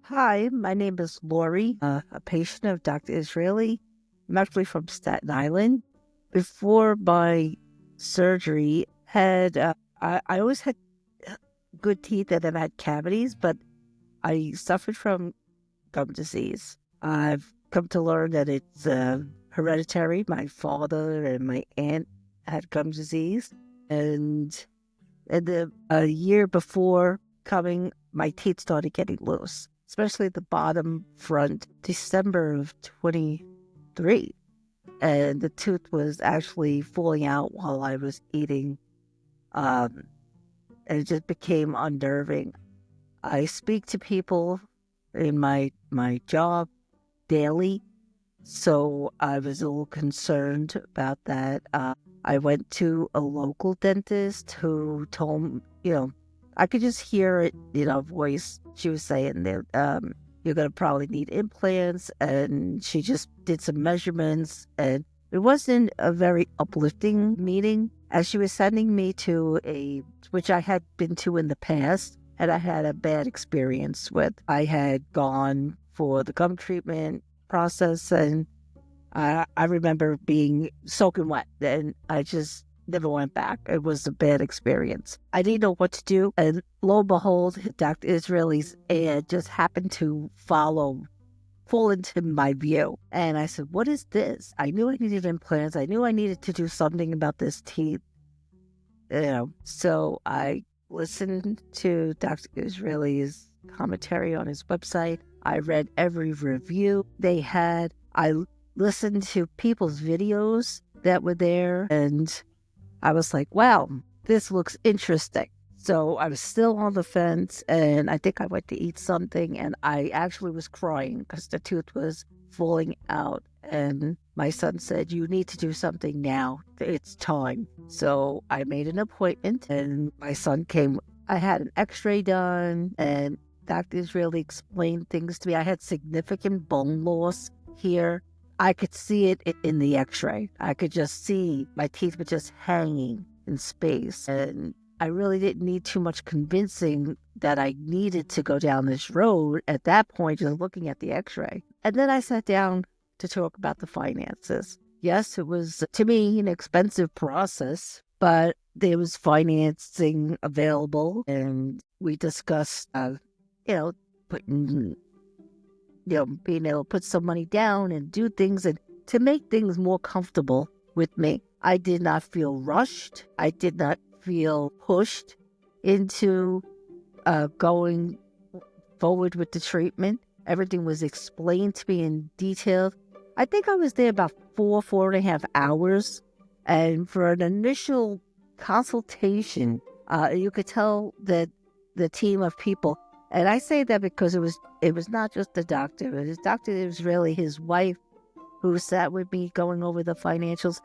Hi, my name is Lori, a patient of Dr. Israeli. I'm actually from Staten Island. Before my surgery, I always had good teeth and then I had cavities, but I suffered from gum disease. I've come to learn that it's hereditary. My father and my aunt had gum disease, and a year before coming, my teeth started getting loose, especially the bottom front, December of 23. And the tooth was actually falling out while I was eating. Um, and it just became unnerving. I speak to people in my job daily, so I was a little concerned about that. I went to a local dentist who told me, I could just hear it, voice. She was saying that you're going to probably need implants. And she just did some measurements. And it wasn't a very uplifting meeting, as she was sending me to which I had been to in the past, and I had a bad experience with. I had gone for the gum treatment process, and I remember being soaking wet, and I just never went back. It was a bad experience. I didn't know what to do, and lo and behold, Dr. Israeli's ad just happened to fall into my view. And I said, what is this? I knew I needed implants. I knew I needed to do something about this teeth. So I listened to Dr. Israeli's commentary on his website. I read every review they had. I listened to people's videos that were there, and I was like, wow, this looks interesting. So I was still on the fence, and I think I went to eat something, and I actually was crying because the tooth was falling out. And my son said, you need to do something now. It's time. So I made an appointment, and my son came. I had an x-ray done, and Dr. Israeli explained things to me. I had significant bone loss here. I could see it in the x-ray. I could just see my teeth were just hanging in space. And I really didn't need too much convincing that I needed to go down this road at that point, just looking at the x-ray. And then I sat down to talk about the finances. Yes, it was, to me, an expensive process, but there was financing available. And we discussed, putting being able to put some money down and do things and to make things more comfortable with me. I did not feel rushed. I did not feel pushed into going forward with the treatment. Everything was explained to me in detail. I think I was there about 4.5 hours. And for an initial consultation, you could tell that the team of people, and I say that because it was not just the doctor. It was Dr. Israeli, his wife, who sat with me going over the financials,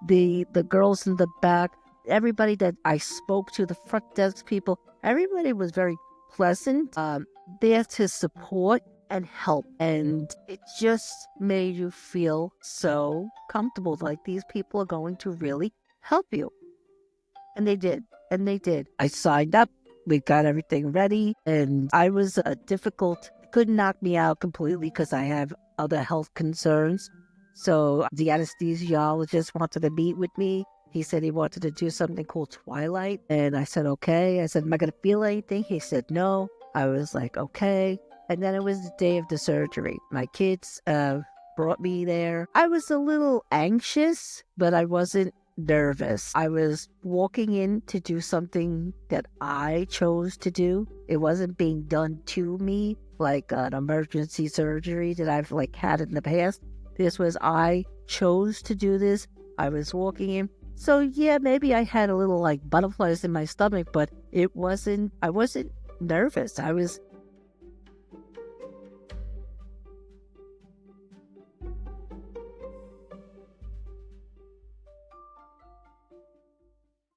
the girls in the back, everybody that I spoke to, the front desk people, everybody was very pleasant, there to support and help. And it just made you feel so comfortable, like these people are going to really help you. And they did. And they did. I signed up. We got everything ready, and I was couldn't knock me out completely because I have other health concerns. So the anesthesiologist wanted to meet with me. He said he wanted to do something called Twilight, and I said, okay. I said, am I going to feel anything? He said, no. I was like, okay. And then it was the day of the surgery. My kids brought me there. I was a little anxious, but I wasn't nervous. I was walking in to do something that I chose to do. It wasn't being done to me like an emergency surgery that I've had in the past. This was, I chose to do this. I was walking in. So yeah, maybe I had a little butterflies in my stomach, but I wasn't nervous. I was